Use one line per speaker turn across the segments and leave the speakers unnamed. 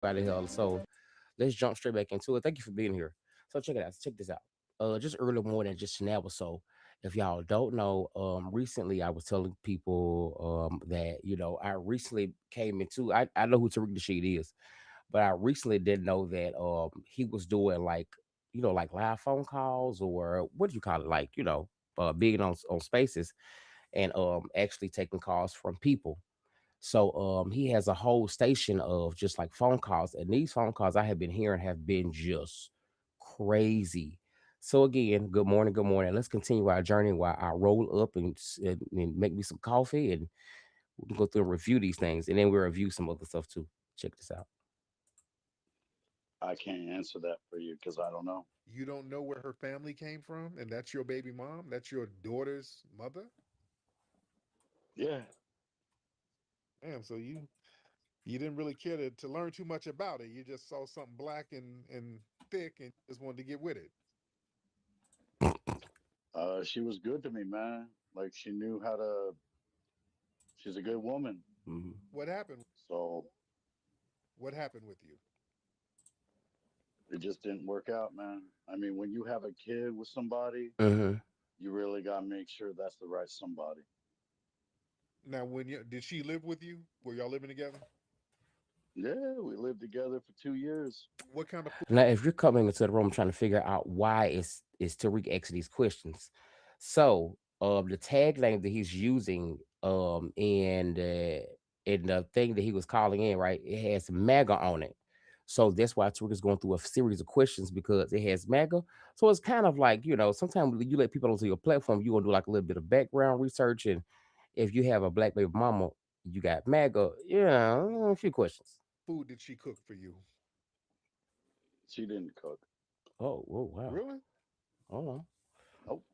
Out of here. So let's jump straight back into it. Thank you for being here. So check it out. Check this out. Just early morning, just an hour. So if y'all don't know, recently I was telling people that I recently came into. I know who Tariq Nasheed is, but I recently didn't know that he was doing like like live phone calls, or what do you call it, like being on spaces, and actually taking calls from people. So he has a whole station of just like phone calls, and these phone calls I have been hearing have been just crazy. So again, good morning, good morning. Let's continue our journey while I roll up and make me some coffee, and we can go through and review these things, and then we'll review some other stuff too. Check this out.
I can't answer that for you because I don't know.
You don't know where her family came from, and that's your baby mom? That's your daughter's mother?
Yeah,
Damn, so you didn't really care to learn too much about it. You just saw something black and thick and just wanted to get with it.
she was good to me, man. Like she knew how to. She's a good woman.
Hmm.
What happened?
So
What happened with you?
it just didn't work out, man. I mean, when you have a kid with somebody,
Hmm.
you really gotta make sure that's the right somebody.
Now, when you did she live with you? Were y'all living together?
Yeah, we lived together for 2 years.
What kind of food?
Now, if you're coming into the room trying to figure out why is Tariq asking these questions, so the tag name that he's using and the thing that he was calling in, right, it has MAGA on it. So that's why Tariq is going through a series of questions because it has MAGA. So it's kind of like, sometimes when you let people onto your platform, you're gonna do like a little bit of background research, and if you have a black baby mama, you got MAGA, a few questions.
Food did she cook for you?
She didn't cook.
Oh, oh wow.
Really?
Oh,
Nope.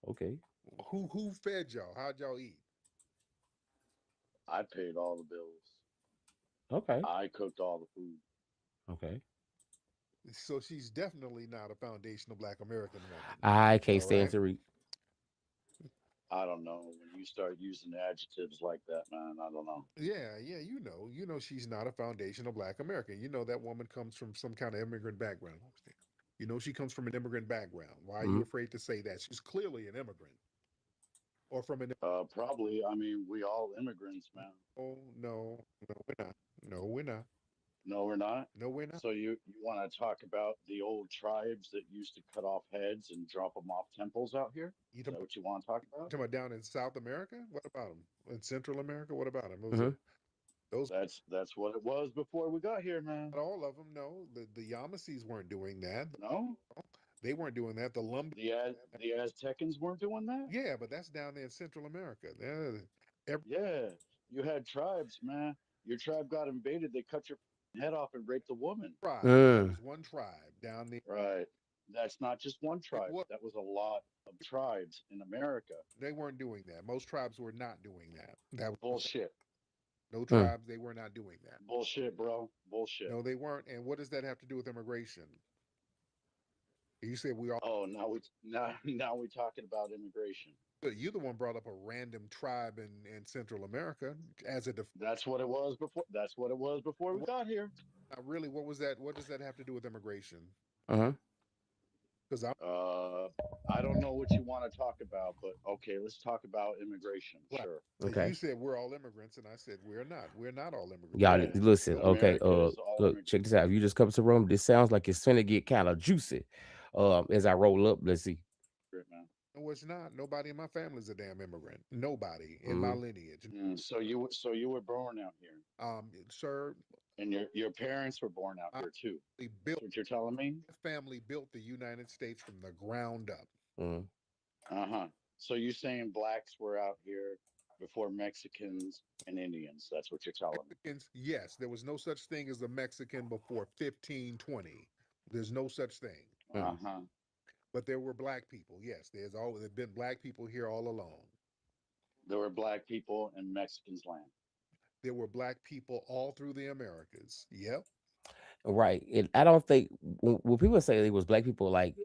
okay.
Who fed y'all? How'd y'all eat?
I paid all the bills.
Okay.
I cooked all the food.
Okay.
So she's definitely not a foundational Black American woman.
I can't
All
stand
right.
to read.
I don't know. When you start using adjectives like that, man, I don't know.
Yeah, yeah, you know she's not a foundational Black American. You know that woman comes from some kind of immigrant background. You know she comes from an immigrant background. Why are you
Mm,
afraid to say that? She's clearly an immigrant or from an.
Probably. I mean, we all immigrants, man.
Oh no, no, we're not. No, we're not.
No, we're not.
No, we're not.
So you want to talk about the old tribes that used to cut off heads and drop them off temples out here?
You
Is that
talking,
what you want to talk about?
talking about down in South America? What about them? In Central America? What about them?
mm-hmm.
Those
That's what it was before we got here, man.
not all of them. No, the Yamasees weren't doing that.
No,
They weren't doing that. The Lumber.
the Aztecans weren't doing that.
Yeah, but that's down there in Central America. Every
Yeah, you had tribes, man. Your tribe got invaded. They cut your head off and raped a woman.
tribe. That
Mm,
was one tribe down there.
Right. That's not just one
It
tribe.
was.
That was a lot of tribes in America.
They weren't doing that. Most tribes were not doing that. That was
Bullshit.
no
mm.
tribes. They were not doing that.
Bullshit, bro. Bullshit.
No, they weren't. And what does that have to do with immigration? You said we are.
Oh, now we're talking about immigration.
You the one brought up a random tribe in Central America as a
That's what it was before. That's what it was before we
what,
got here.
really. What was that? What does that have to do with immigration?
Uh-huh.
Because I'm
Uh, I don't know what you want to talk about, but okay, let's talk about immigration.
right.
Sure.
Because you
Okay.
said we're all immigrants, and I said we're not. We're not all immigrants.
Y'all
Yeah,
listen. Okay.
America is all
Look, check this
immigrants.
out. If you just come to the room, this sounds like it's finna get kind of juicy. As I roll up, let's see.
Great, man.
No, it's not. Nobody in my family is a damn immigrant. Nobody in my
Mm,
lineage.
So you were born out here,
Sir,
and your parents were born out
I
here too.
built
That's what you're telling me.
my family built the United States from the ground up.
mm.
Uh-huh. So you saying blacks were out here before Mexicans and Indians. That's what you're telling me.
Mexicans, yes, there was no such thing as a Mexican before 1520. There's no such thing.
Mm.
Uh-huh.
But there were black people. Yes, there's been black people here all along.
There were black people in Mexicans' land.
There were black people all through the Americas. Yep.
Right. And I don't think when people say it was black people, like,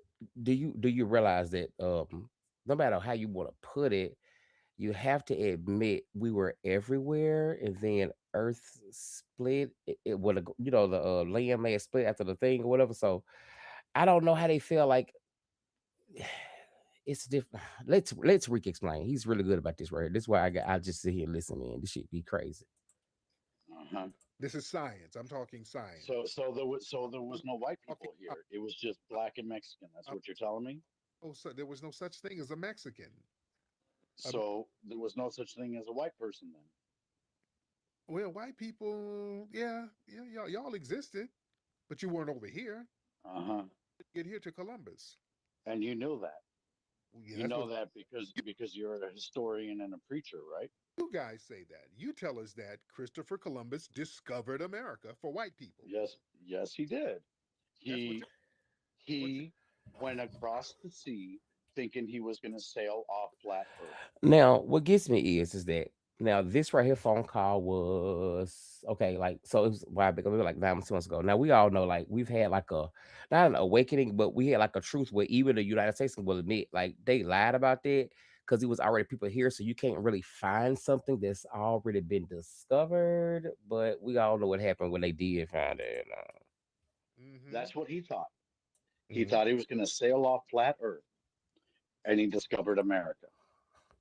do you realize that no matter how you want to put it, you have to admit we were everywhere, and then Earth split. It would have, the land may have split after the thing or whatever. So I don't know how they feel like it's different. Let's Rick explain. He's really good about this right here. This is why I just sit here and listen, man. This shit be crazy.
Uh-huh.
This is science. I'm talking science.
So there was no white
Talking
people
about,
here. It was just black and Mexican. That's
uh,
what you're telling me.
so there was no such thing as a Mexican. Um,
So there was no such thing as a white person then.
well, white people, yeah, yeah, y'all existed, but you weren't over here.
Uh-huh.
Get here to Columbus.
And you know that.
Yeah,
You
that's
know
what
that because you're a historian and a preacher, right?
you guys say that. You tell us that Christopher Columbus discovered America for white people.
Yes, yes, he did.
That's what
He
what
he went across the sea thinking he was going to sail off flat Earth.
Now, what gets me is that now this right here phone call was okay, like so it was why because we were like 9 months ago. Now we all know like we've had like a not an awakening, but we had like a truth where even the United States will admit like they lied about that because it was already people here, so you can't really find something that's already been discovered. But we all know what happened when they did find it.
mm-hmm,
That's what he thought. He
mm-hmm.
thought he was going to sail off flat Earth, and he discovered America.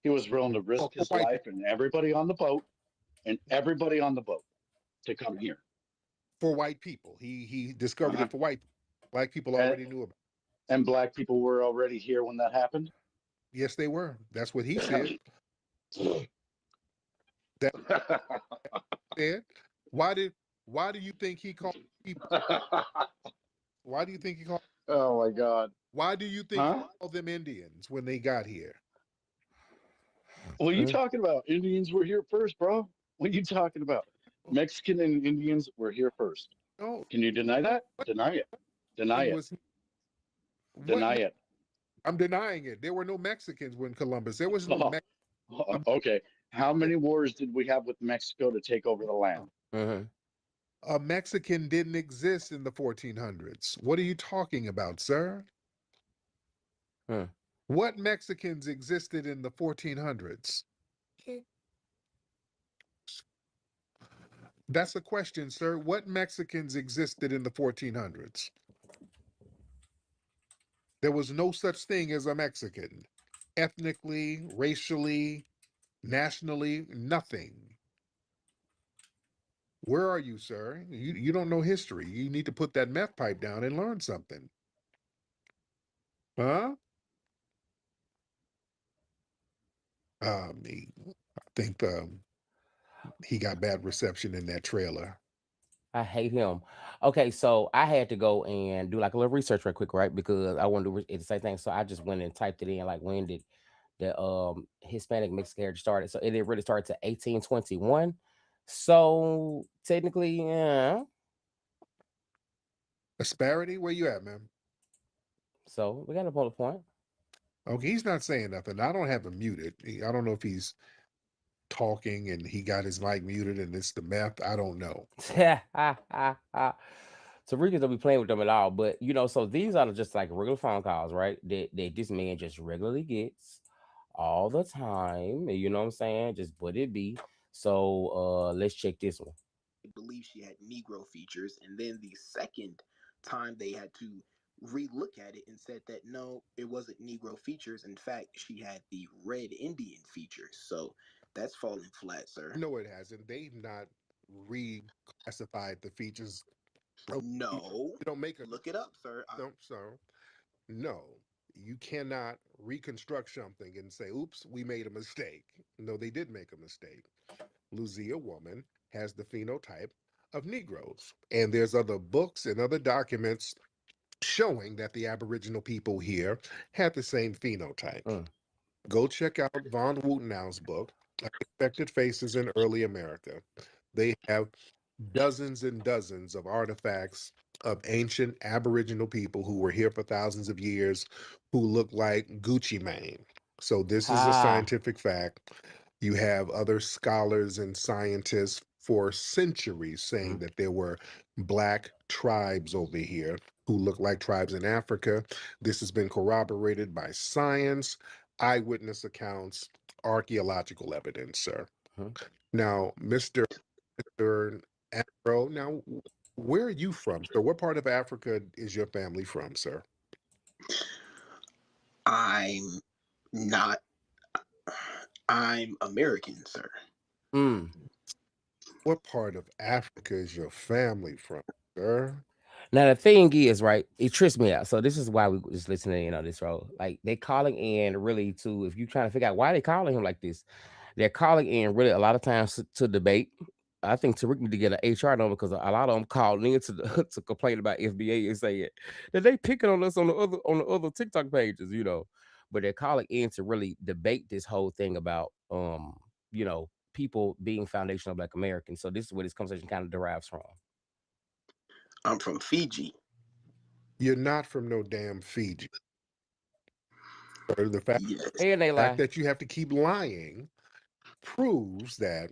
He was willing to
Oh,
risk
for
his
white
life
people.
and everybody on the boat to come here.
For white people. He discovered
Uh-huh.
it for white people. Black people
And,
already knew about
and black people were already here when that happened.
it. Yes, they were. That's what he said. That said. Why did why do you think he called people? Why do you think he called
Oh my God.
why do you think he
Huh?
called them Indians when they got here?
What are you
Mm.
talking about? Indians were here first, bro. What are you talking about?
Oh,
Mexican and Indians were here first.
no,
Can you deny
no,
that?
what
Deny it. Deny
thing
it.
was what
Deny it.
I'm denying it. There were no Mexicans when Columbus. There was no
Okay. How many wars did we have with Mexico to take over the land?
Mm-hmm.
a Mexican didn't exist in the 1400s. What are you talking about, sir?
Mm.
What Mexicans existed in the 1400s? That's a question, sir. What Mexicans existed in the 1400s? There was no such thing as a Mexican. Ethnically, racially, nationally, nothing. Where are you, sir? You don't know history. You need to put that meth pipe down and learn something. Huh? I think he got bad reception in that trailer.
I hate him. Okay, so I had to go and do like a little research real quick, right? Because I wanted to do the same thing. So I just went and typed it in, like when did the Hispanic mixed carriage started? So it didn't really start to 1821. So technically, yeah.
Asparity, where you at, man?
So we got a bullet point.
Okay, he's not saying nothing. I don't have him muted. I don't know if he's talking and he got his mic muted and it's the meth. I don't know.
So Ricky don't be playing with them at all. But so these are just like regular phone calls, right? That this man just regularly gets all the time. You know what I'm saying? Just but it be. So let's check this one.
They believed she had Negro features, and then the second time they had to relook at it and said that no, it wasn't Negro features. In fact, she had the red Indian features. So that's falling flat, sir.
No, it hasn't. They've not reclassified the features. Oh,
No,
you don't make a
look it up, sir.
don't so no. You cannot reconstruct something and say, oops, we made a mistake. No, they did make a mistake. Lucia woman has the phenotype of Negroes. And there's other books and other documents showing that the Aboriginal people here had the same phenotype.
Mm.
Go check out Von Woutenau's book, Unexpected Faces in Early America. They have dozens and dozens of artifacts of ancient Aboriginal people who were here for thousands of years who look like Gucci Mane. So, this is a
Ha.
scientific fact. You have other scholars and scientists for centuries saying
Mm.
that there were black tribes over here who look like tribes in Africa. This has been corroborated by science, eyewitness accounts, archaeological evidence, sir.
Mm.
Now, Mr. Mr. Afro. Now, where are you from, sir? What part of Africa is your family from, sir?
I'm not. I'm American, sir.
Mm.
What part of Africa is your family from, sir?
Now the thing is, right? It trips me out. So this is why we just listening in on this role. Like they calling in really to if you trying to figure out why they calling him like this, they're calling in really a lot of times to debate. I think Tariq need to get an HR number because a lot of them called in to to complain about FBA and saying that they picking on us on the other TikTok pages, you know. But they're calling in to really debate this whole thing about you know, people being foundational Black Americans. So this is where this conversation kind of derives from.
I'm from Fiji.
You're not from no damn Fiji, sir. The
Yes.
And they
fact
lie.
that you have to keep lying proves that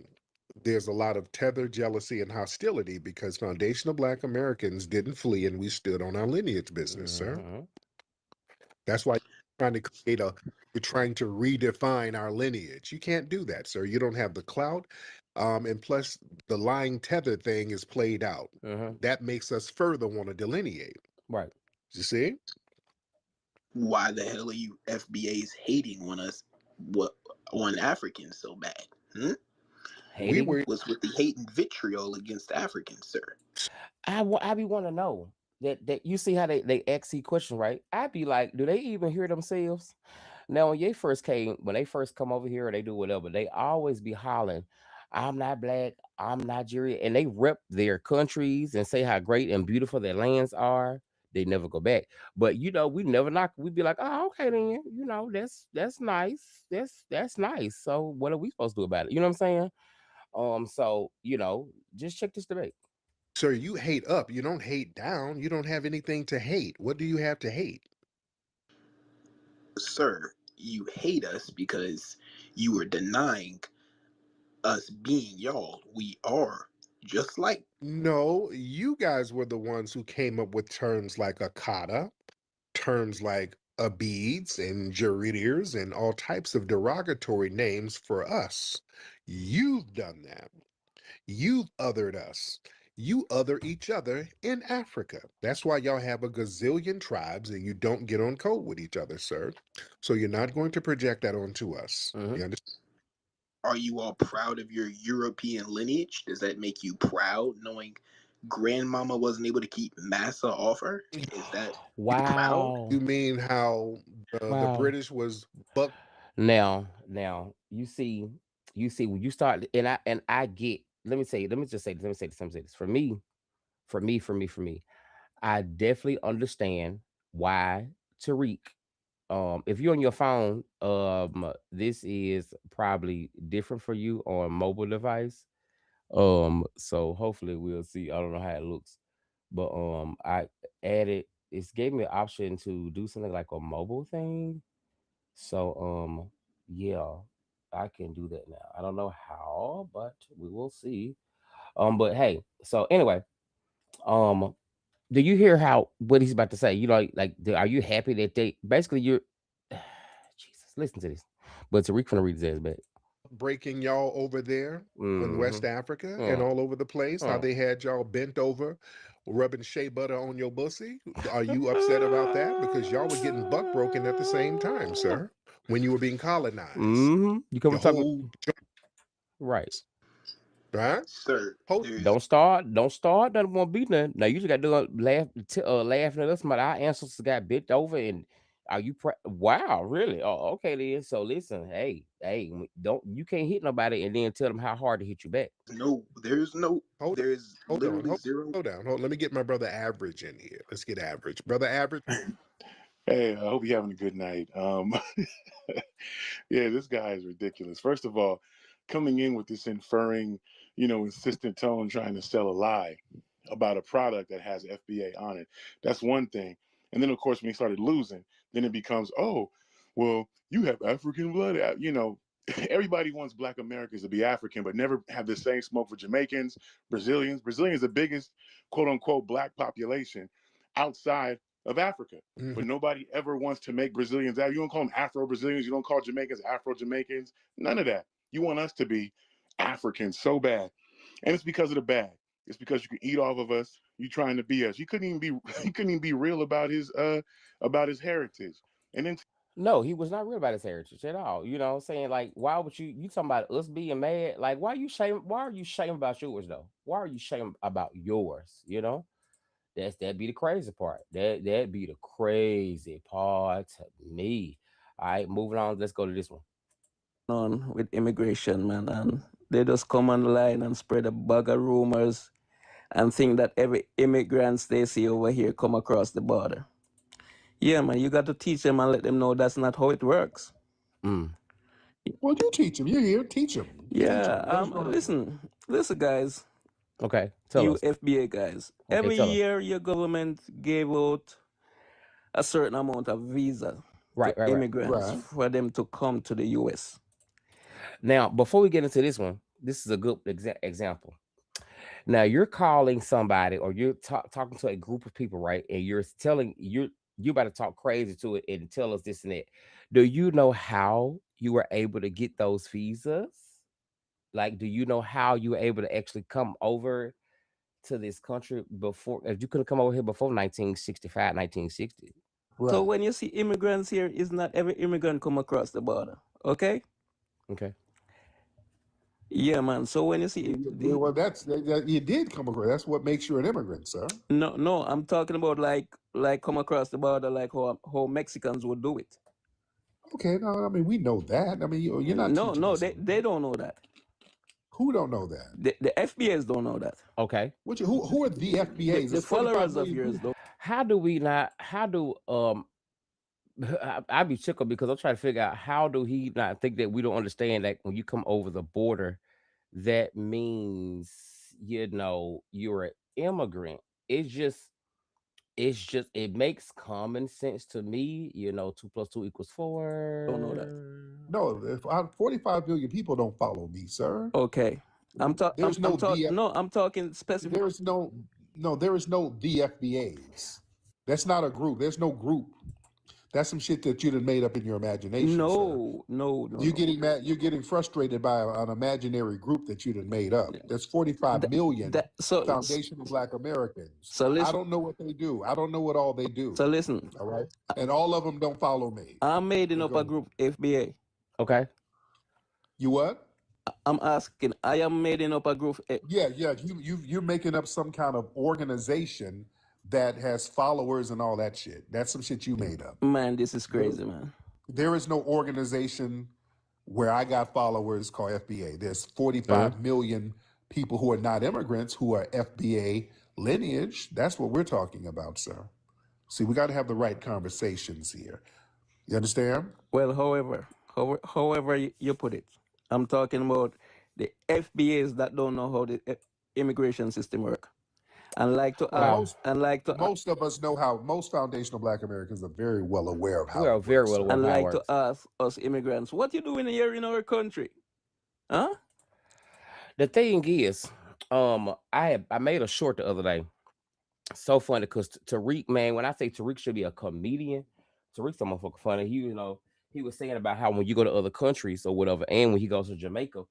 there's a lot of tether, jealousy, and hostility because foundational Black Americans didn't flee and we stood on our lineage business, sir.
Hmm.
That's why you're trying to redefine our lineage. You can't do that, sir. You don't have the clout. And plus, the lying tether thing is played out.
Hmm.
That makes us further want to delineate.
Right.
You see?
Why the hell are you FBAs hating on us? What on Africans so bad? Hmm?
We
Hating.
were
What's with the hate and vitriol against Africans, sir?
I be want to know that you see how they ask these questions, right? I be like, do they even hear themselves? Now, when they first come over here, or they do whatever, they always be hollering, "I'm not black, I'm Nigerian," and they rep their countries and say how great and beautiful their lands are. They never go back, but you know, we never knock. We be like, "Oh, okay, then, you know, that's nice, that's nice." So, what are we supposed to do about it? You know what I'm saying? So you know, just check this debate.
Sir, you hate up. You don't hate down. You don't have anything to hate. What do you have to hate?
Sir, you hate us because you are denying us being y'all. We are just like
No, you guys were the ones who came up with terms like akata, terms like abids and jarirs and all types of derogatory names for us. You've done that. You've othered us. You other each other in Africa. That's why y'all have a gazillion tribes and you don't get on code with each other, sir. So you're not going to project that onto us.
Hmm.
You understand?
are you all proud of your European lineage? Does that make you proud knowing grandmama wasn't able to keep massa off her? Is that you proud?
Wow.
You mean how the
Wow.
British was buck?
Now you see when you start and I get let me just say this, let me say this. For me, I definitely understand why Tariq, if you're on your phone, this is probably different for you on mobile device. So hopefully we'll see. I don't know how it looks, but I added it's gave me an option to do something like a mobile thing. So yeah, I can do that now. I don't know how, but we will see. But hey, so anyway, um do you hear how what he's about to say? You know, are you happy that they basically you're Jesus, listen to this. But Tariq finna read his ass back.
Breaking y'all over there in West
Mm-hmm.
Africa and
Uh,
all over the place, how
uh.
they had y'all bent over, rubbing shea butter on your bussy. Are you upset about that? Because y'all were getting buck broken at the same time, sir, when you were being colonized.
Mm-hmm. You come
Your
and talk
whole
right.
right?
Sir,
Hold
there's
Don't start. That won't be nothing. Now you just got to laughing at us. But our ancestors got bent over, and are you? Wow, really? Oh, okay then. So listen, don't you can't hit nobody and then tell them how hard to hit you back.
hold on,
there's
hold on,
literally zero.
hold down. Let me get my brother Average in here. Let's get Average. Brother Average.
Hey, I hope you're having a good night. Yeah, this guy is ridiculous. First of all, coming in with this inferring, insistent tone, trying to sell a lie about a product that has FBA on it. That's one thing. And then, of course, when he started losing, then it becomes, oh, well, you have African blood. Everybody wants Black Americans to be African, but never have the same smoke for Jamaicans, Brazilians. Brazilians the biggest quote unquote Black population outside of Africa.
Mhm.
But nobody ever wants to make Brazilians out. You don't call them Afro Brazilians. You don't call Jamaicans Afro Jamaicans. None of that. You want us to be Africans so bad. And it's because of the bag. It's because you can eat off of us. You trying to be us. You couldn't even be he couldn't even be real about his heritage. And then
No, he was not real about his heritage at all. You know what I'm saying? Like, why would you talking about us being mad? Like, why are you shame about yours though? Why are you shame about yours? You know? That'd be the crazy part. That'd be the crazy part to me. All right, moving on. Let's go to this one.
On with immigration, man, and they just come online and spread a bag of rumors and think that every immigrant they see over here come across the border. Yeah, man, you got to teach them and let them know that's not how it works.
Mm,
Well, you teach them. You're here. Teach them.
Yeah, listen, guys,
okay, tell
you
us.
FBA guys.
Okay,
Every
tell us.
year, your government gave out a certain amount of visa to
Right, right, right.
immigrants
Right.
for them to come to the U.S.
Now, before we get into this one, this is a good example. Now, you're calling somebody or you're talking to a group of people, right? And you're telling you about to talk crazy to it and tell us this and that. Do you know how you were able to get those visas? Like, do you know how you were able to actually come over to this country before? If you couldn't come over here before 1965, 1960.
So
Right.
when you see immigrants here, it's not every immigrant come across the border. Okay?
Okay.
Yeah, man. So when you see
Well, you did come across. That's what makes you an immigrant, sir.
no, I'm talking about like come across the border like how Mexicans would do it.
Okay. No, I mean we know that. I mean you're not
No,
teaching
no,
us.
they don't know that.
Who don't know that?
The FBAs don't know that.
Okay.
Who are the FBAs?
The
There's 45
followers of
million
yours
people.
don't.
How do we not? How do I'd be tickled because I'm trying to figure out how do he not think that we don't understand that when you come over the border, that means you're an immigrant. It's just it makes common sense to me. 2 + 2 =
Don't know that.
4.
No, 45 million people don't follow me, sir.
Okay.
There's no
I'm talking specific.
there is there is no DFBAs. That's not a group. There's no group. That's some shit that you done made up in your imagination, sir.
No.
You're getting mad. You're getting frustrated by an imaginary group that you done made up. There's 45 million foundational Black Americans.
So
I
listen.
don't know what they do. I don't know what all they do.
So listen.
All right, and all of them don't follow me.
I'm making up a group FBA.
Okay.
You what?
I'm asking. I am making up a group.
Yeah. You're making up some kind of organization that has followers and all that shit. That's some shit you made up.
Man, this is crazy, man.
There is no organization where I got followers called FBA. There's 45 million people who are not immigrants who are FBA lineage. That's what we're talking about, sir. See, we got to have the right conversations here. You understand?
Well, however you put it, I'm talking about the FBAs that don't know how the immigration system work, and like to
Wow.
most of us know how. Most foundational Black Americans are very well aware of how.
We are
it
very
works,
well
sir.
aware
and
of how it
like to
works.
ask us immigrants, what you doing here in our country, huh?
The thing is, I made a short the other day. So funny because Tariq, man, when I say Tariq should be a comedian, Tariq's a motherfucker funny. He was saying about how when you go to other countries or whatever, and when he goes to Jamaica,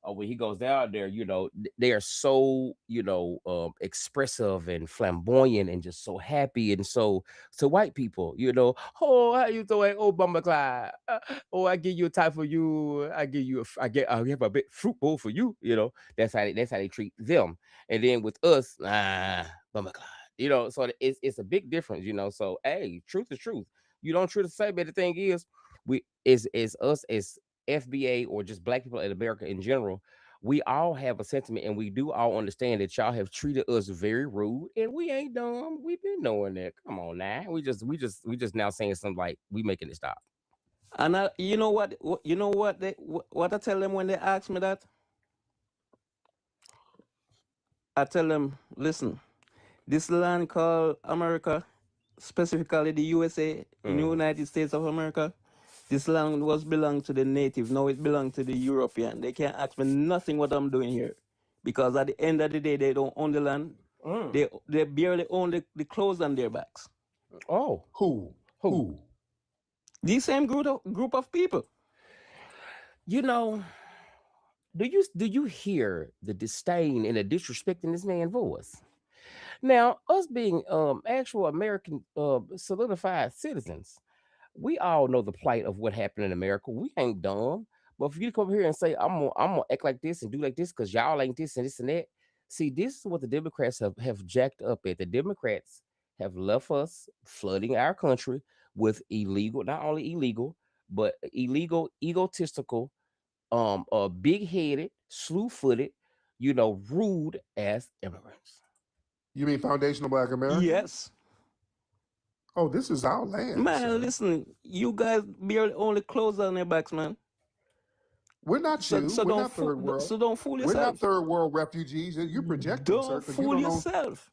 or when he goes down there, they are so, expressive and flamboyant and just so happy and so white people. Oh, how you doing? Oh, Bumba Clyde. Oh, I give you a type for you. I give you I have a bit fruit bowl for you. That's how they treat them. And then with us, Bumba Clyde. So it's a big difference. So hey, truth is truth. You don't truth to say, but the thing is, we is us as FBA or just Black people in America in general, we all have a sentiment and we do all understand that y'all have treated us very rude and we ain't dumb. We've been knowing that. Come on now. We just now saying something like we making it stop.
And you know what? You know what I tell them when they ask me that? I tell them, listen, this land called America, specifically the USA, in the United States of America, this land was belong to the native. Now it belongs to the European. They can't ask me nothing what I'm doing here. Because at the end of the day, they don't own the land. They barely own the clothes on their backs.
Oh.
Who?
The same group of people.
You know, do you hear the disdain and the disrespect in this man's voice? Now, us being actual American solidified citizens, we all know the plight of what happened in America. We ain't dumb. But for you to come here and say, I'm gonna act like this and do like this because y'all ain't this and this and that. See, this is what the Democrats have jacked up at. The Democrats have left us flooding our country with illegal, not only illegal, but illegal, egotistical, big headed, slew footed, rude ass immigrants.
You mean foundational Black Americans?
Yes.
Oh, this is our land,
Man,
sir.
listen, you guys barely only clothes on their backs, man.
We're not
So,
you.
so
We're
don't
not third
fool,
world.
so don't fool
We're not
yourself.
third world refugees. You're projecting, sir,
Don't
because you
fool
don't own
yourself.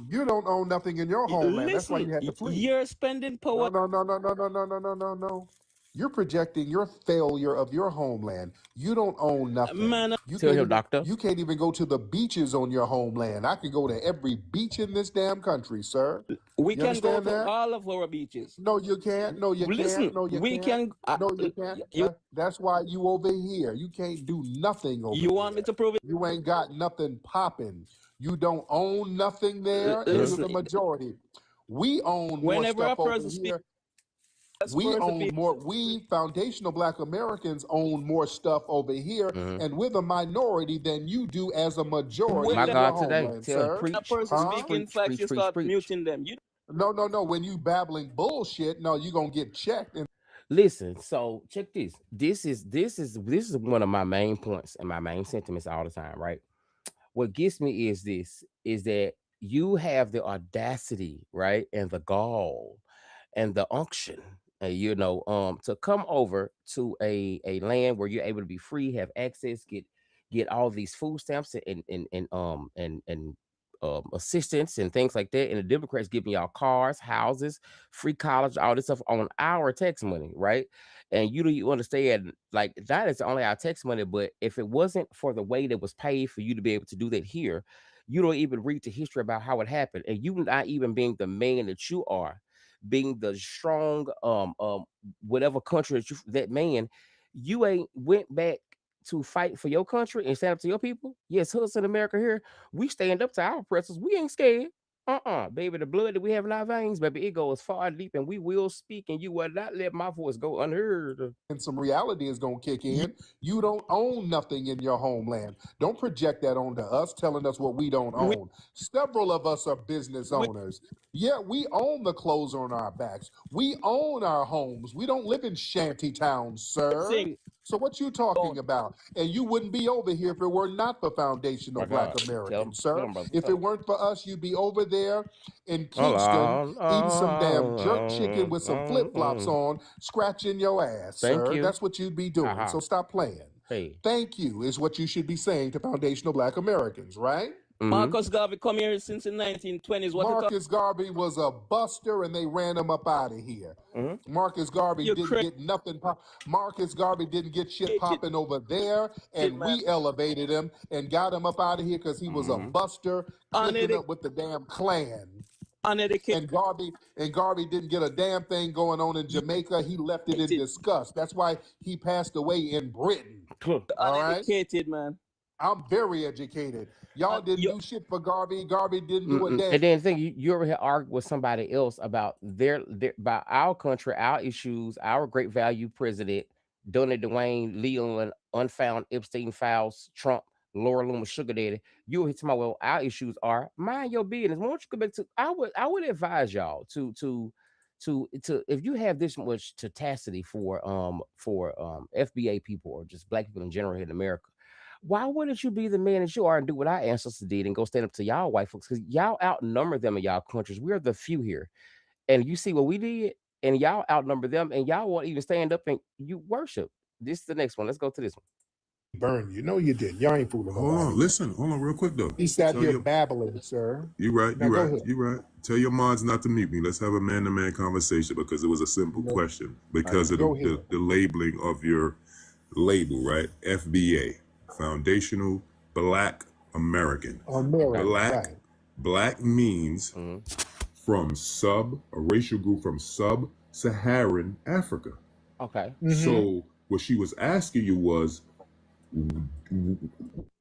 you don't own nothing in your homeland. That's why
Listen,
you had to flee.
you're spending
No,
power.
no. You're projecting your failure of your homeland. You don't own nothing.
Man,
Tell him, doctor.
You can't even go to the beaches on your homeland. I can go to every beach in this damn country, sir.
we
You
can go
understand
to
that?
all of our beaches.
No, you can't. No, you
Listen,
can't. No, you
we
can't.
can.
No, you can't.
You
That's why you over here. You can't do nothing over
you want me
here.
to prove it?
You ain't got nothing popping. You don't own nothing there, and you're
Listen,
the majority. We own more
whenever a
stuff over
person speaks,
here.
that's
We
person
own
speaks.
more. We foundational Black Americans own more stuff over here, and we're the minority than you do as a majority
My
in your
God, today,
homeland,
tell him,
sir.
A
preach,
person
Huh?
speaking
preach,
facts,
preach,
you
preach,
start
preach.
muting them. You
No. When you babbling bullshit, no, you gonna get checked. And
Listen, so check this. This is one of my main points and my main sentiments all the time, right? What gets me is this is that you have the audacity, right, and the gall and the unction, to come over to a land where you're able to be free, have access, get all these food stamps and assistance and things like that. And the Democrats giving y'all cars, houses, free college, all this stuff on our tax money, right? And you understand, like, that is only our tax money, but if it wasn't for the way that was paid for you to be able to do that here, you don't even read the history about how it happened. And you not even being the man that you are, being the strong whatever country that man, you ain't went back to fight for your country and stand up to your people. Yes, us in America here, we stand up to our oppressors. We ain't scared. Baby, the blood that we have in our veins, baby, it goes far deep, and we will speak, and you will not let my voice go unheard.
some reality is gonna kick in. You don't own nothing in your homeland. Don't project that onto us, telling us what we don't
we,
own. Several of us are business
we
owners. Yeah, we own the clothes on our backs. We own our homes. We don't live in shanty towns, sir.
sing.
So what you talking about? And you wouldn't be over here if it were not for foundational
My
Black
God, tell him,
Americans,
tell
sir.
him, brother,
If
tell
it
him.
weren't for us, you'd be over there in Kingston eating some damn jerk chicken with some flip-flops on, scratching your ass,
Thank
sir.
you.
That's what you'd be doing. So stop playing.
Hey.
Thank you is what you should be saying to foundational Black Americans, right?
Marcus Garvey come here since the 1920s. What
Marcus Garvey was a buster, and they ran him up out of here. Marcus Garvey
you
didn't get nothing. Marcus Garvey didn't get shit popping over there, and
man.
we elevated him and got him up out of here because he was a buster, clicking up with the damn Klan.
Uneducated.
And Garvey didn't get a damn thing going on in Jamaica. He left it in disgust. That's why he passed away in Britain. All right?
Uneducated, man.
I'm very educated. Y'all didn't do shit for Garvey. Garvey didn't do a damn.
And then think you ever argued with somebody else about their about our country, our issues, our great value president, Donald Dwayne, Leland, unfound Epstein files, Trump, Laura Loomer, Sugar Daddy. You hit my well, our issues are mind your business. Why don't you go back to I would advise y'all to if you have this much tenacity for FBA people or just Black people in general here in America, why wouldn't you be the man that you are and do what our ancestors did and go stand up to y'all white folks? Because y'all outnumber them in y'all countries. We are the few here. And you see what we did, and y'all outnumber them, and y'all won't even stand up and you worship. This is the next one. Let's go to this one.
Burn you. No, you didn't. Y'all ain't fooling.
Hold on, listen. Hold on real quick, though.
He sat here babbling, sir.
You right,
Now
you
go
right,
ahead.
you right. Tell your mods not to mute me. Let's have a man-to-man conversation because it was a simple question. Because of the labeling of your label, right? FBA, Foundational Black American. Black means from a racial group from sub-Saharan Africa.
Okay.
So what she was asking you was,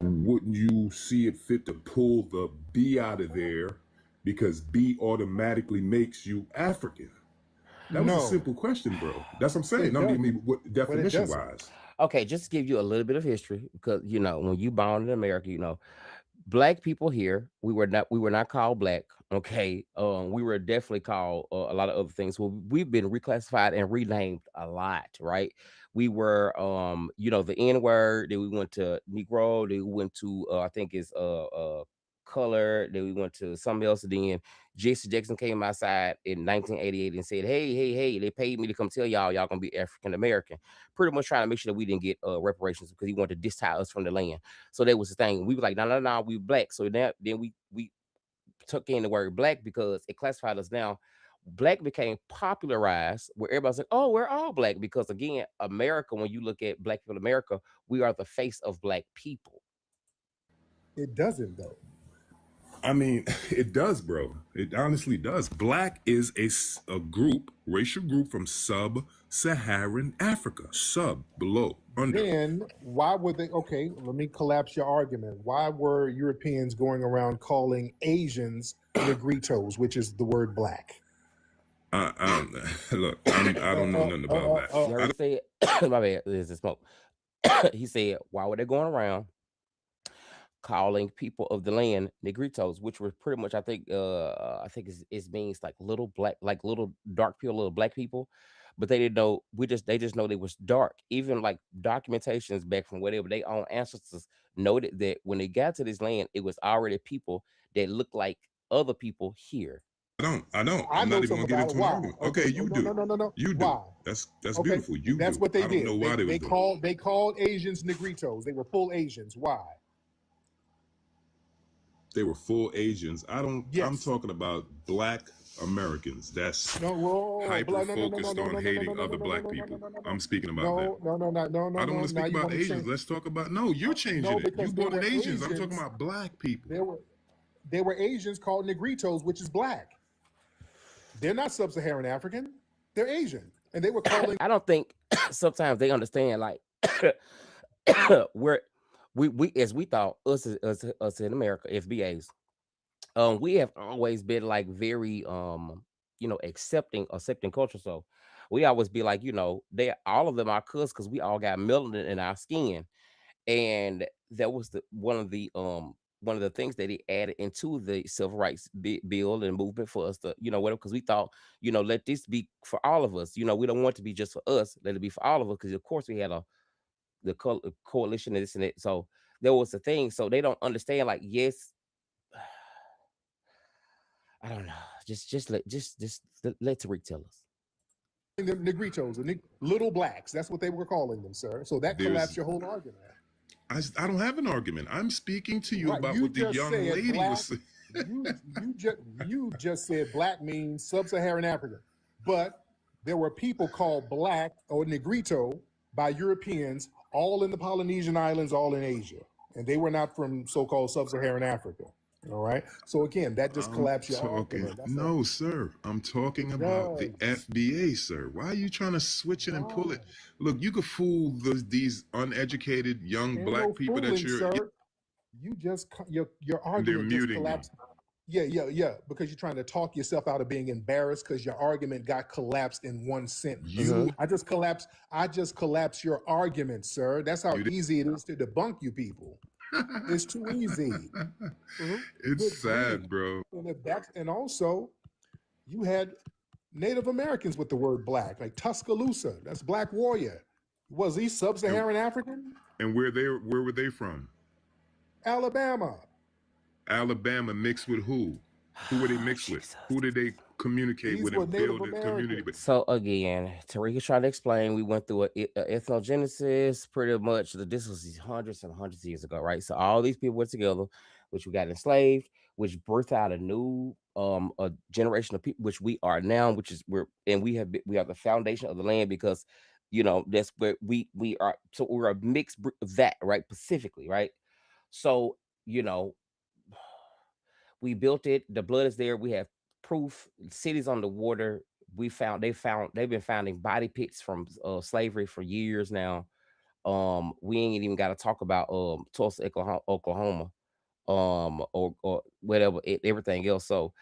wouldn't you see it fit to pull the B out of there because B automatically makes you African? That was a
No,
simple question, bro. That's what I'm saying.
it
I
doesn't.
mean, what
But it
definition
doesn't.
wise?
Okay, just to give you a little bit of history, because when you born in America, black people here, we were not called black. Okay, we were definitely called a lot of other things. Well, we've been reclassified and renamed a lot, right? We were the N word, then we went to Negro, then we went to I think it's color, then we went to something else. Then Jesse Jackson came outside in 1988 and said, hey, they paid me to come tell y'all gonna be African American, pretty much trying to make sure that we didn't get reparations because he wanted to distie us from the land. So that was the thing. We were like, no, no, no, we black. So then we took in the word black because it classified us now. Black became popularized where everybody's like, oh, we're all black. Because again, America, when you look at black people in America, we are the face of black people.
It doesn't though.
I mean, it does, bro. It honestly does. Black is a group, racial group from sub-Saharan Africa. Sub, below, under.
Then why would they? Okay, let me collapse your argument. Why were Europeans going around calling Asians Negritos, which is the word black?
Look, I don't know nothing about that.
You heard him say it. My bad. There's the smoke. He said, why were they going around calling people of the land negritos, which were pretty much, I think it means like little black, like little dark people, little black people. But they didn't know. They just know they was dark. Even like documentations back from whatever their own ancestors noted that when they got to this land, it was already people that looked like other people here.
I don't.
I
I'm
know
not even
something
gonna get
about it.
into an
Why?
argument.
Okay,
Okay, you
no, no,
do.
no, no, no.
You do.
Why?
That's
Okay,
beautiful. You
that's
do.
what they
I don't
did.
know why
They
they was
they
doing
called they called Asians Negritos. They were full Asians. Why?
they were full Asians. I'm
Yes.
talking about black Americans. That's
No, whoa,
hyper
no, no, no, no,
focused
no,
on
no, no, no,
hating
no, no,
other
no, no,
black
no, no, no,
people.
no, no,
I'm
no.
speaking about them.
No, no, no, no, no, no,
I don't
no.
want to
Now
speak
you
about
want me to
Asians.
change?
Let's talk about no, you're changing
No,
it. You
because there
brought in
were
Asians. I'm talking
Asians.
about black people.
There were Asians called Negritos, which is black. They're not sub-Saharan African. They're Asian, and they were calling.
I don't think sometimes they understand like we're we as we thought us in America, FBAs. We have always been like very accepting culture. So we always be like, they all of them are cousins because we all got melanin in our skin. And that was the one of the things that he added into the civil rights bill and movement for us to, whatever, because we thought, let this be for all of us. We don't want it to be just for us, let it be for all of us, because of course we had the coalition and this and that. So there was a thing. So they don't understand, like, yes, I don't know. Just let Tariq tell us.
Them Negritos, little blacks. That's what they were calling them, sir. So that collapsed
There's
your whole argument.
I don't have an argument. I'm speaking to you
Right.
about
You
what the
just
young
said
lady
black.
was saying.
You just said black means sub-Saharan African, but there were people called black or Negrito by Europeans, all in the Polynesian islands, all in Asia, and they were not from so-called sub-Saharan Africa. All right. So again, that just
I'm
collapsed your
talking.
argument. That's all.
No, sir. I'm talking
It
about the
does.
FBA, sir. Why are you trying to switch it and pull
Why?
it? Look, you could fool these uneducated young
Ain't
black
no
people that
fooling, sir. You just your
they're
argument just
muting me.
collapsed. Yeah. Because you're trying to talk yourself out of being embarrassed because your argument got collapsed in one sentence.
You
I just collapsed your argument, sir. That's how
you
easy it is to debunk you people. It's too easy.
It's
Good grief.
sad, bro.
And also you had Native Americans with the word black, like Tuscaloosa. That's Black Warrior. Was he
And,
sub-Saharan African?
and where were they from?
Alabama.
Alabama mixed with who? Who were they mixed with?
Jesus.
Who did they communicate
These
with
were
and
Native
build a community with?
Americans.
So again, Tariq tried to explain. We went through a ethnogenesis, pretty much. This was hundreds and hundreds of years ago, right? So all these people were together, which we got enslaved, which birthed out a new a generation of people, which we are now, which is we are the foundation of the land because that's where we are. So we're a mixed of that, right? Specifically, right? So you know we built it. The blood is there. We have proof. Cities on the water. They've been finding body pits from slavery for years now. We ain't even got to talk about Tulsa, Oklahoma, or whatever, everything else. So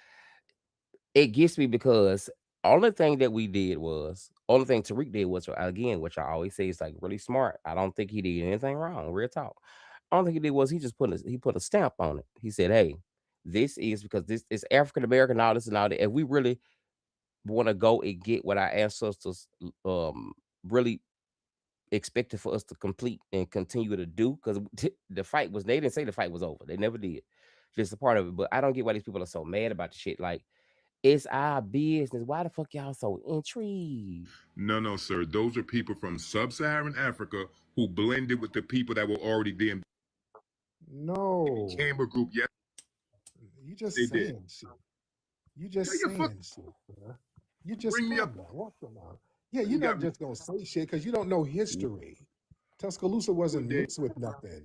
it gets me because only thing that we did was only thing Tariq did was, again, which I always say is like really smart. I don't think he did anything wrong. Real talk. All thing he did was he just put a stamp on it. He said, "Hey, this is because this is African American, all this and all that. If we really want to go and get what our ancestors really expected for us to complete and continue to do, because the fight was, they didn't say the fight was over. They never did. Just a part of it. But I don't get why these people are so mad about the shit. Like, it's our business. Why the fuck y'all so intrigued?
No, sir. Those are people from sub-Saharan Africa who blended with the people that were already there.
No.
Camber group, yes.
You just
They
saying
did.
shit. You just
Yeah,
saying shit, bro. You just
bring me up.
Walk them out. Yeah, you're not just gonna say shit because you don't know history. Tuscaloosa wasn't mixed with nothing.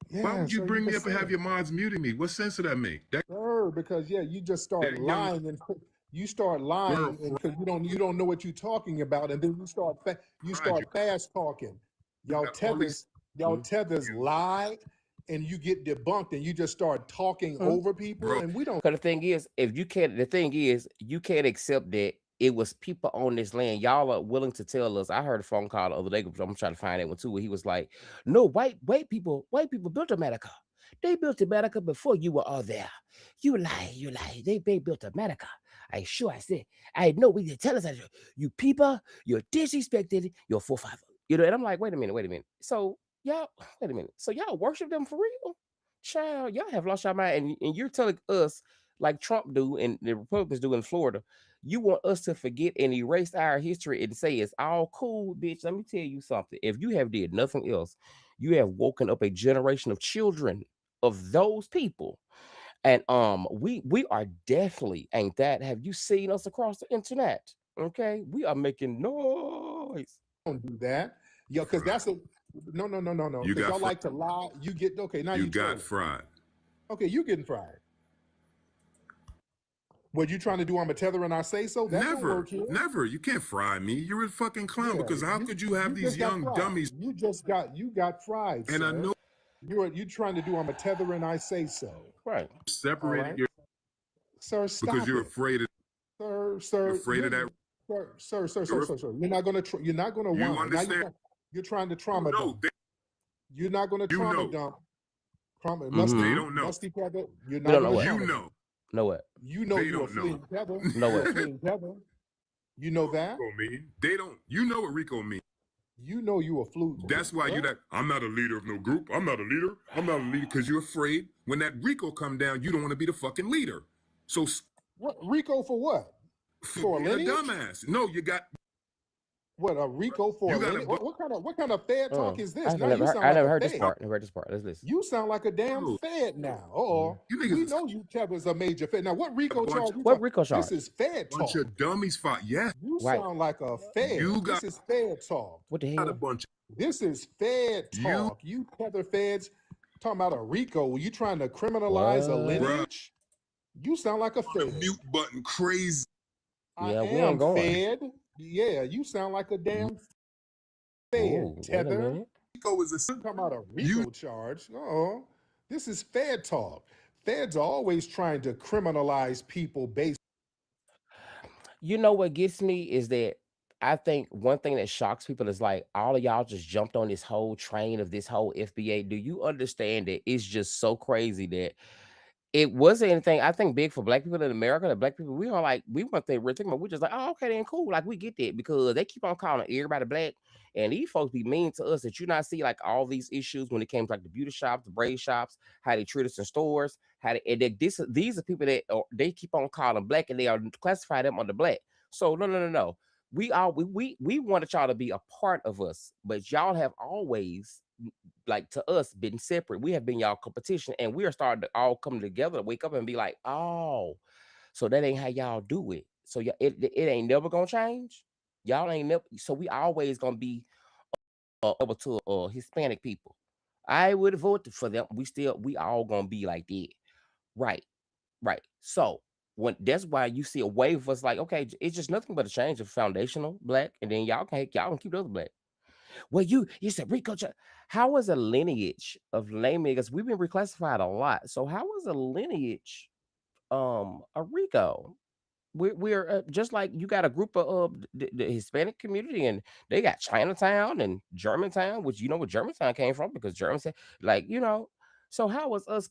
Yeah,
why would you
so
bring me
just
up and have
saying.
your mods muting me? What sense does that make?
Sir, because yeah, you just start
that young
lying and you start lying
girl,
and because you don't know what you're talking about, and then you start fast talking. Y'all
got all
tethers lie, and you get debunked, and you just start talking over people,
Bro.
and we don't.
Because the thing is, the thing is, you can't accept that it was people on this land. Y'all are willing to tell us. I heard a phone call the other day. I'm trying to find that one too. Where he was like, "No, white people built America. They built America before you were all there. You lie, you lie. They built America. I sure I said. I know we did tell us that. You people, you're disrespected. Your forefather. You know." And I'm like, wait a minute. So y'all, wait a minute. So y'all worship them for real? Child, y'all have lost your mind, and you're telling us, like Trump do and the Republicans do in Florida, you want us to forget and erase our history and say it's all cool, bitch. Let me tell you something. If you have did nothing else, you have woken up a generation of children of those people. And we are definitely ain't that. Have you seen us across the internet? Okay, we are making noise.
Don't do that, yo, because that's a no. Because y'all like to lie. You get okay. Now you
got fried.
Okay, you getting fried. What you trying to do? I'm a tether and I say so. That don't work here.
Never. You can't fry me. You're a fucking clown. Yeah, because how could you have these young dummies?
You got fried. And sir. I know you trying to do. I'm a tether and I say so.
Right.
Separated your.
Sir, stop
because you're afraid of.
Sir.
You're afraid of that.
Sir. You're not gonna. You're not gonna.
You understand?
You're trying to trauma dump. You're not gonna trauma dump.
They don't know.
Musty tether. You're not gonna.
You know.
Know what?
You know you're a fleeing tether.
Know what?
You know that?
They don't. You know what Rico means.
You know you a flute.
That's why you that. I'm not a leader of no group. I'm not a leader. I'm not a leader because you're afraid. When that Rico come down, you don't want to be the fucking leader. So
what Rico for what?
For being a dumbass. No, you got.
What a Rico for? What kind of Fed talk is this?
I never heard this part. Let's listen.
You sound like a damn Fed now. We know you Kevin's a major Fed. Now what Rico charge?
What Rico charge?
This is Fed talk.
Bunch of dummies fought. Yeah.
You sound like a Fed. This is Fed talk.
What the hell?
A bunch.
This is Fed talk. You Tether Feds talking about a Rico. You trying to criminalize a lineage? You sound like a Fed.
Mute button crazy.
Yeah, we ain't going.
Fed. Yeah, you sound like a damn Fed. Tether.
Rico is
talking about a Rico charge. Oh, this is Fed talk. Feds are always trying to criminalize people based.
You know what gets me is that I think one thing that shocks people is like all of y'all just jumped on this whole train of this whole FBA. Do you understand that it's just so crazy that it wasn't anything, I think, big for black people in America? That black people, we want they really thinking about. We're just like, oh, okay, then cool. Like we get that because they keep on calling everybody black, and these folks be mean to us. That you not see like all these issues when it came to like the beauty shops, the braid shops, how they treat us in stores, these are people that they keep on calling black, and they are classify them under black. So no. We wanted y'all to be a part of us, but y'all have always, like, to us been separate. We have been y'all competition, and we are starting to all come together to wake up and be like, oh, so that ain't how y'all do it. So it ain't never gonna change. Y'all ain't never. So we always gonna be over to Hispanic people. I would vote for them. We all gonna be like that, right? So that's why you see a wave of us like, okay, it's just nothing but a change of foundational black, and then y'all can keep the other black. Well, you said Rico. How was a lineage of lame niggas? We've been reclassified a lot. So how was a lineage a Rico? We're just like you got a group of the Hispanic community, and they got Chinatown and Germantown, which you know where Germantown came from because Germantown, like you know. So how was us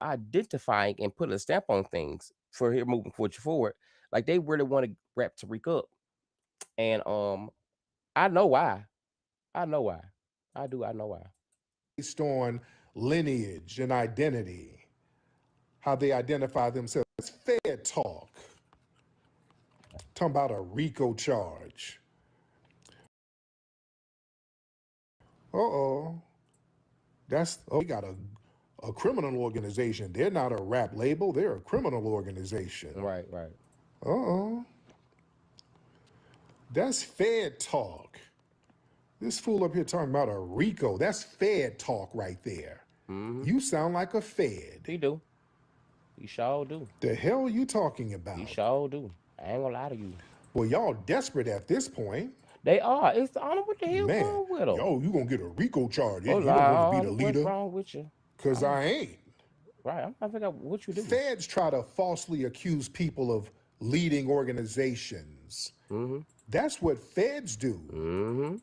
identifying and putting a stamp on things for here moving forward? Like they really want to wrap Tariq up, and I know why. I know why. I do. I know why.
Based on lineage and identity, how they identify themselves. Fed talk. Talking about a RICO charge. Uh-oh. They got a criminal organization. They're not a rap label. They're a criminal organization.
Right, right.
Uh-oh. That's Fed talk. This fool up here talking about a RICO. That's Fed talk right there.
Mm-hmm.
You sound like a Fed.
He do. He sure do.
The hell you talking about?
He sure do. I ain't gonna lie to you.
Well, y'all desperate at this point.
They are. It's I don't know what the hell
Man,
wrong with them.
yo, you gonna get a RICO charge.
Oh,
You don't want to be the
what's
leader.
wrong with you?
Because I ain't.
Right. I'm trying to figure out what you do.
Feds try to falsely accuse people of leading organizations.
Mm-hmm.
That's what feds do.
Mm-hmm.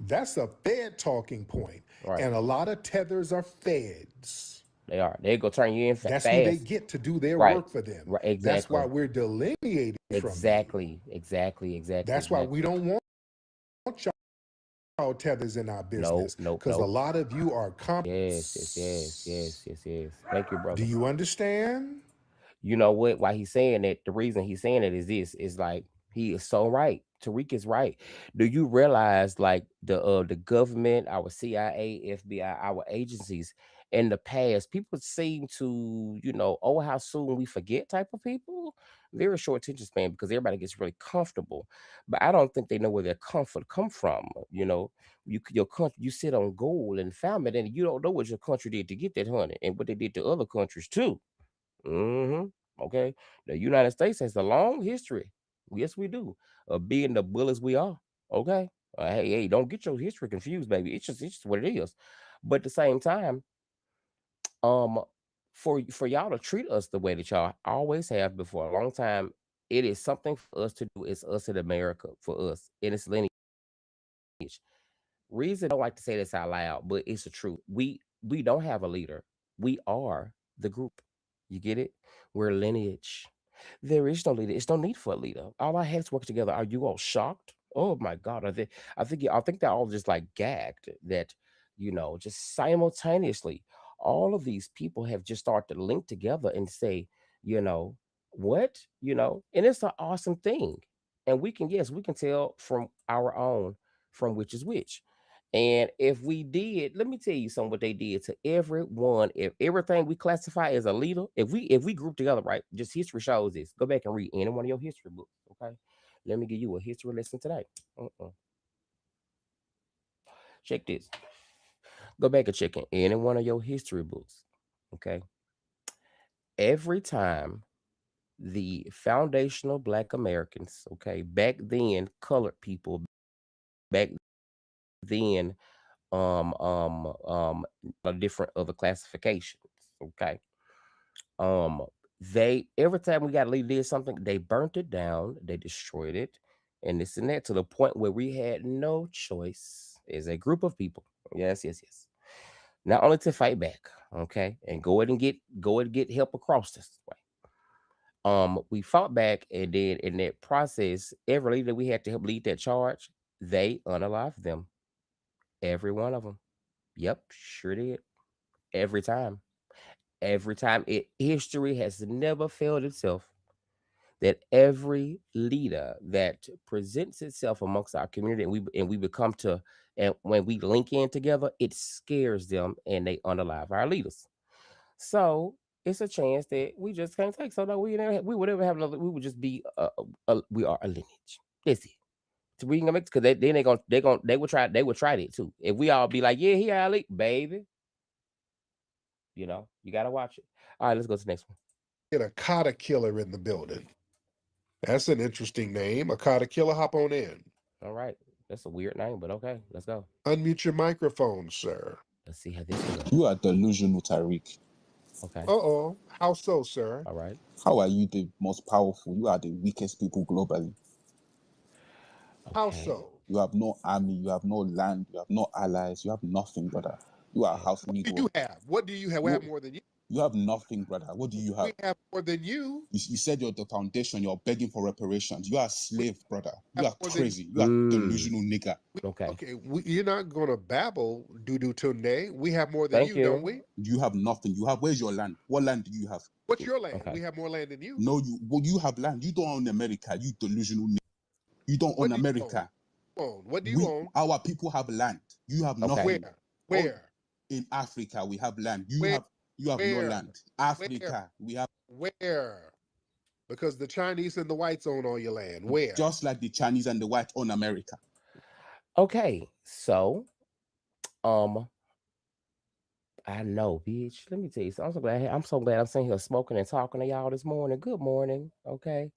That's a Fed talking point.
Right.
And a lot of tethers are feds.
They are. They go turn you in
That's
fast.
who they get to do their work for them.
Right. Exactly.
That's why we're delineating
exactly.
from you.
Exactly.
That's why we don't want y'all tethers in our business. Because a lot of you are
Yes. Thank you, brother.
Do you understand?
You know what? Why he's saying that? The reason he's saying it is this: is like he is so right. Tariq is right. Do you realize, like the government, our CIA, FBI, our agencies in the past, people seem to, oh, how soon we forget type of people. Very short attention span because everybody gets really comfortable, but I don't think they know where their comfort come from. Your country, you sit on gold and found it, and you don't know what your country did to get that honey and what they did to other countries too. Okay. The United States has a long history. Yes, we do. Of being the bullets we are. Okay. Hey, don't get your history confused, baby. It's just what it is. But at the same time, um, for y'all to treat us the way that y'all always have been for a long time, it is something for us to do. It's us in America for us, and it's lineage. Reason I don't like to say this out loud, but it's the truth. We don't have a leader. We are the group. You get it? We're lineage. There is no leader. It's no need for a leader. All our heads work together. Are you all shocked? Oh my God! I think they're all just like gagged that just simultaneously all of these people have just started to link together and say, you know what, and it's an awesome thing. And we can tell from our own from which is which. And if we did, let me tell you something what they did to everyone. If everything we classify as a leader, if we group together, right? Just history shows this. Go back and read any one of your history books. Okay. Let me give you a history lesson today. Check this. Go back and check in any one of your history books. Okay. Every time the foundational Black Americans, okay, back then, colored people, back then, different other classifications. Okay. Um, they every time we got to leave did something, they burnt it down, they destroyed it, and this and that to the point where we had no choice as a group of people. Yes. Not only to fight back, okay, and go ahead and get help across this way. We fought back, and then in that process, every leader we had to help lead that charge, they unalived them. Every one of them. Yep, sure did. Every time. Every time. History has never failed itself that every leader that presents itself amongst our community and we become to and when we link in together, it scares them and they unalive our leaders. So it's a chance that we just can't take. So no, we would never have another. We would just be we are a lineage. That's it. So we can make because then they would try it too. If we all be like, yeah, he our lead, baby. You gotta watch it. All right, let's go to the next one.
Get a Kata killer in the building. That's an interesting name. A Kata killer, hop on in.
All right. That's a weird name, but okay, let's go.
Unmute your microphone, sir.
Let's see how this one go.
You are delusional, Tariq.
Okay.
Uh-oh. How so, sir?
All right.
How are you the most powerful? You are the weakest people globally.
How
Okay.
so?
You have no army, you have no land, you have no allies, you have nothing, brother. You are a
Okay.
house
What do
Negro.
you have? What do you have? We have more than you.
You have nothing, brother. What do you have?
We have more than you.
You said you're the foundation, you're begging for reparations. You are a
We
slave, brother. You
have
are
more than you.
crazy. You are
Mm.
delusional nigger.
Okay.
Okay, you're not going to babble, doo-doo tunde. We have more than
Thank
you, don't
you.
we?
You have nothing. You have, where's your land? What land do you have?
What's your land?
Okay.
We have more land than you.
No, you have land. You don't own America, you delusional nigger. You don't own
What do you own?
America.
What do you own?
Our people have land. You have
Okay.
nothing.
Where?
All
Where?
in Africa we have land.
Where?
You have no
Where?
land.
Where?
Africa we have
Where? Because the Chinese and the whites own all your land. Where?
just like the Chinese and the white own America.
Okay. So, um, I know, bitch. Let me tell you something. I'm so glad I'm sitting here smoking and talking to y'all this morning. Good morning. Okay.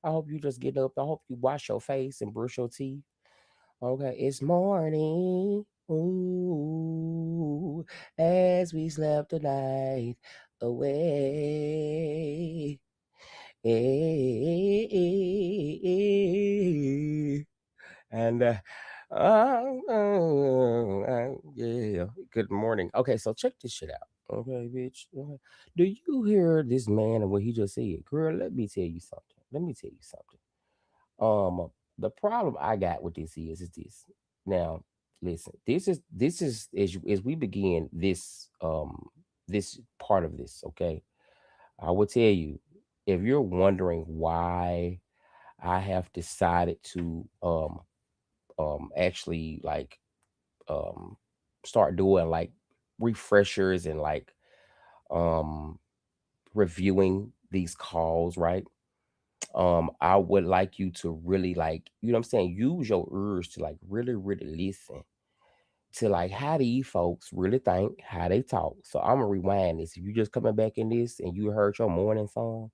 I hope you just getting up. I hope you wash your face and brush your teeth. Okay. It's morning. Ooh, as we slept the night away. And yeah, good morning. Okay, so check this shit out. Okay, bitch. Okay. Do you hear this man and what he just said? Girl, let me tell you something. Let me tell you something. The problem I got with this is this. Now, listen, this is as we begin this part of this, okay? I will tell you, if you're wondering why I have decided to actually like um start doing like refreshers and like um reviewing these calls, right? I would like you to really like, you know what I'm saying, use your ears to like really, really listen to like how these folks really think, how they talk. So I'm gonna rewind this. If you just coming back in this and you heard your morning song,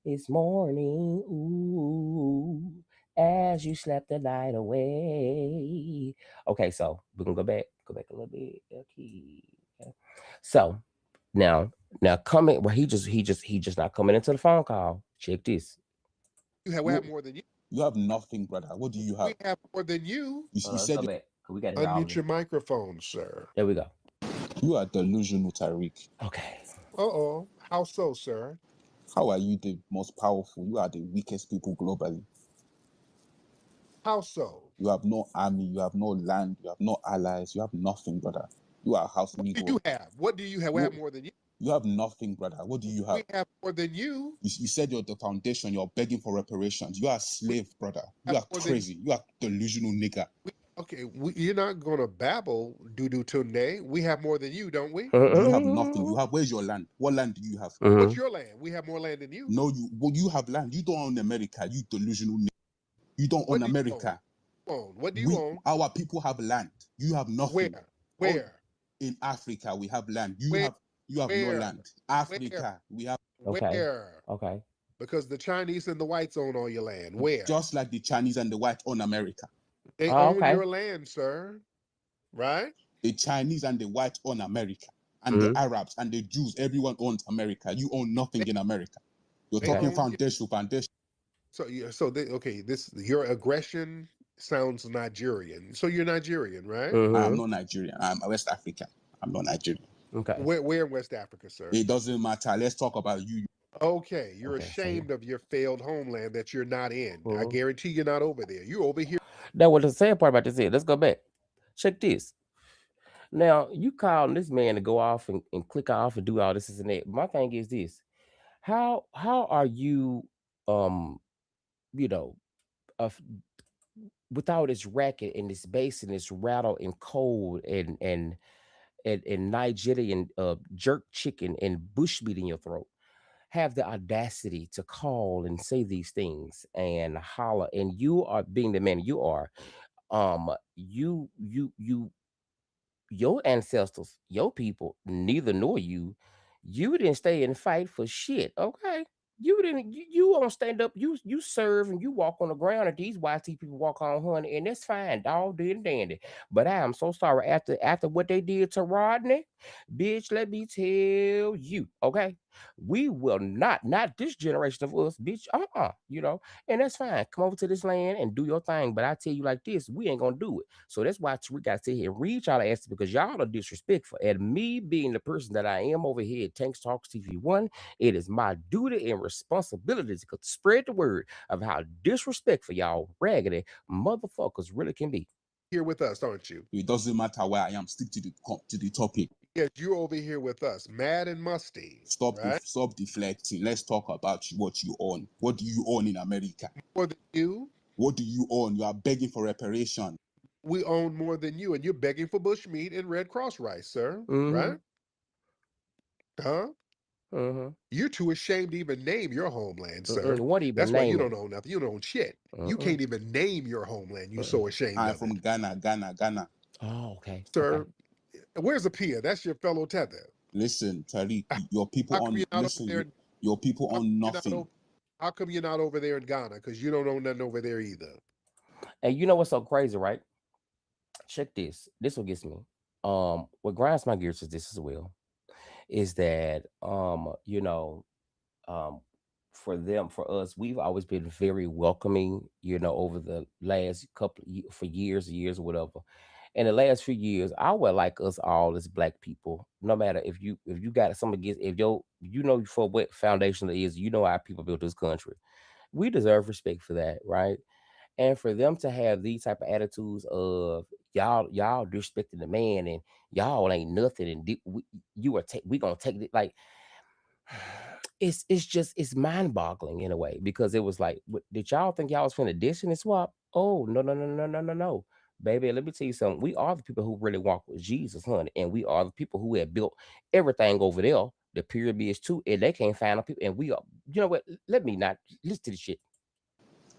it's morning, ooh, as you slept the night away. Okay, so we're gonna go back a little bit. Okay. Okay. So now, now coming where he just not coming into the phone call. Check this.
We have more than you.
You have nothing, brother. What do you have?
We have more than you.
You
Let's go
said
back. We got to hear all of
Unmute
it.
your microphone, sir.
There we go.
you are delusional, Tariq.
Okay.
Uh-oh. How so, sir?
How are you the most powerful? You are the weakest people globally.
How so?
You have no army, you have no land, you have no allies, you have nothing, brother. You are a house
What do
Negro.
you have? What do you have? We have more than you.
You have nothing, brother. What do you have?
We have more than you.
You said you're the foundation, you're begging for reparations. You are a
We
slave, brother. You
have
are
more than you.
crazy. You are delusional nigger.
Okay, you're not going to babble, doo-doo tunde. We have more than you, don't we?
You have nothing. You have, where's your land? What land do you have?
What's your land? We have more land than you.
No, you have land. You don't own America, you delusional nigger. You don't own
What do you own?
America.
What do you own?
Our people have land. You have nothing.
Where?
All
Where?
in Africa we have land.
Where?
You have no
Where?
land.
Where?
Africa we have
Okay.
Where?
Okay.
Because the Chinese and the whites own all your land. Where?
just like the Chinese and the white own America.
They
Oh,
own
okay.
your land, sir. Right?
The Chinese and the white own America. And the
Mm-hmm.
Arabs and the Jews, everyone owns America. You own nothing
They,
in America. You're
they
Okay.
talking
own you.
foundation.
So okay, this your aggression sounds Nigerian. So you're Nigerian, right?
I am
Mm-hmm.
not Nigerian. I'm West African. I'm not Nigerian.
Okay.
Where in West Africa, sir?
It doesn't matter. Let's talk about you.
Okay, you're
Okay. So
ashamed of your failed homeland that you're not in. I
mhm.
guarantee you're not over there. You're over here.
Now what the sad part about this is, let's go back. Check this. Now you calling this man to go off and click off and do all this and that. My thing is this. How are you um, you know, of with all this racket and this bass and this rattle and cold and Nigerian jerk chicken and bushmeat in your throat, have the audacity to call and say these things and holler, and you are being the man you are. You your ancestors, your people, neither nor you, you didn't stay and fight for shit. Okay, You didn't. You won't stand up. You serve and you walk on the ground, and these YT people walk on, honey, and that's fine, dog, did and dandy. But I am so sorry after what they did to Rodney, bitch. Let me tell you, okay, we will not this generation of us, bitch. You know, and that's fine. Come over to this land and do your thing. But I tell you like this, we ain't gonna do it. So that's why we got to sit here and read y'all asses because y'all are disrespectful. And me being the person that I am over here at Tanks Talks TV1, it is my duty and responsibility to spread the word of how disrespectful y'all raggedy motherfuckers really can be.
Here with us, aren't you?
It doesn't matter where I am. Stick to the topic.
Yes, you're over here with us, mad and musty. Right?
Stop deflecting. Let's talk about what you own. What do you own in America?
More than you.
What do you own? You are begging for reparation.
We own more than you, and you're begging for bushmeat and Red Cross rice, sir. Right? Huh? You're too ashamed to even name your homeland, sir.
What even
That's why you
name
don't
it?
own nothing. You don't own shit. You can't even name your homeland. You're so ashamed
I'm
of
from
it.
Ghana.
Oh, okay.
Sir,
Okay.
where's Apia? That's your fellow tether.
Listen, Tariq, your people
How come
on
you're not over
listen,
there?
your people
How come
own
you're not
nothing.
over, how come you're not over there in Ghana? Because you don't own nothing over there either.
And you know what's so crazy, right? Check this. This what gets me. What grinds my gears is this as well. Is that you know, um for us, we've always been very welcoming, you know, over the last for years and years or whatever. In the last few years, I would like us all as black people, no matter if you got some against if you know for what foundation it is, you know our people built this country. We deserve respect for that, right? And for them to have these type of attitudes of y'all disrespecting the man and y'all ain't nothing and we gonna take it like it's just it's mind boggling in a way because it was like did y'all think y'all was finna dish and swap? Oh no, baby, let me tell you something. We are the people who really walk with Jesus, honey, and we are the people who have built everything over there, the pyramids too, and they can't find the people, and we are, you know what, let me not listen to the shit.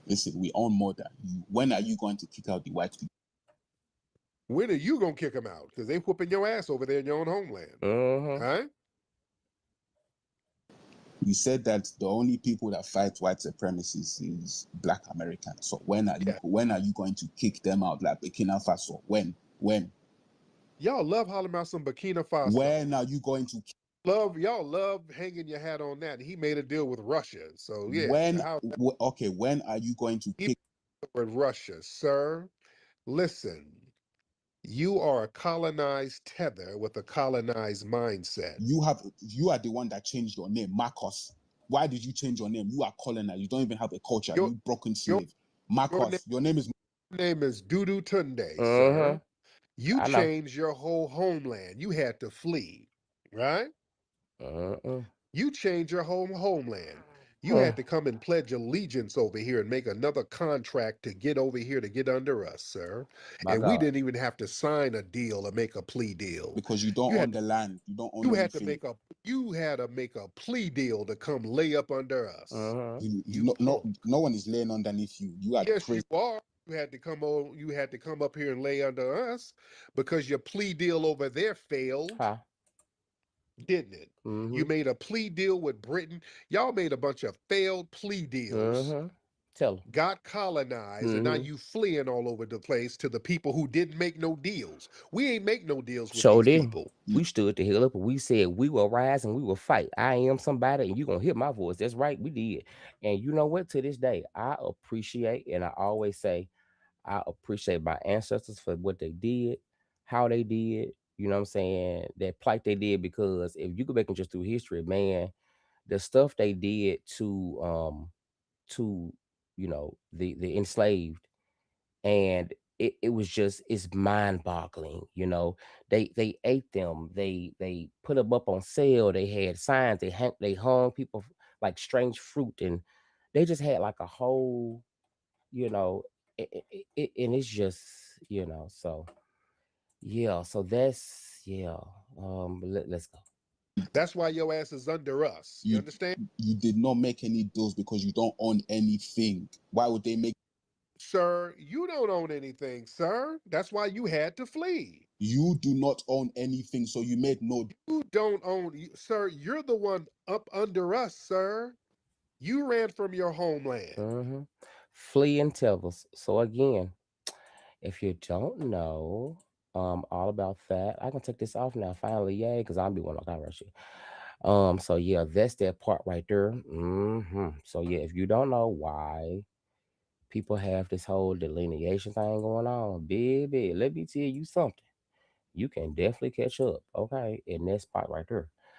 Listen, we own more than you. When are you going to kick out the white people?
When are you gonna kick them out? Because they whooping your ass over there in your own homeland. Huh?
You said that the only people that fight white supremacists is black Americans. So when are you going to kick them out like Burkina Faso? When?
Y'all love hollering about some Burkina Faso.
When are you going to
Y'all love hanging your hat on that. And he made a deal with Russia. So yeah.
when are you going to kick
with Russia, sir? Listen, you are a colonized tether with a colonized mindset.
you are the one that changed your name, Marcos. Why did you change your name? You are colonized. You don't even have a culture. You broken slave. Marcos, your name
is Dudu Tunde, sir. You
I know.
changed your whole homeland. You had to flee, right? You changed your whole homeland. You had to come and pledge allegiance over here and make another contract to get over here to get under us, sir.
My
And we
God.
didn't even have to sign a deal or make a plea deal.
because you don't own the land. You don't own
You had to
anything.
you had to make a plea deal to come lay up under us.
No one is laying underneath you. You are
Yes,
crazy.
you are. You had to come up here and lay under us because your plea deal over there failed.
Huh?
Didn't it? You made a plea deal with Britain. Y'all made a bunch of failed plea deals,
Tell them.
got colonized, and now you fleeing all over the place to the people who didn't make no deals. We ain't make no deals with
So
these
then
people.
we stood the hell up and we said we will rise and we will fight. I am somebody and you're gonna hear my voice. That's right, we did. And you know what? To this day, I appreciate and I always say I appreciate my ancestors for what they did, how they did, you know what I'm saying, that plight they did, because if you go back and just through history, man, the stuff they did to you know the enslaved, and it was just it's mind-boggling, you know. They ate them, they put them up on sale, they had signs, they hung people like strange fruit, and they just had like a whole, you know, and it's just, you know, so yeah, so that's yeah. Let's go.
That's why your ass is under us. You
You
understand?
you did not make any deals because you don't own anything. Why would they make?
Sir, you don't own anything, sir. That's why you had to flee.
You do not own anything, so you made no.
You don't own, sir. You're the one up under us, sir. You ran from your homeland.
Mm-hmm. Flea and Tethers. So again, if you don't know all about that, I can take this off now. Finally, yay, because I'll be one of that shit. So yeah, that's that part right there. So yeah, if you don't know why people have this whole delineation thing going on, baby, let me tell you something. You can definitely catch up, okay, in that spot right there.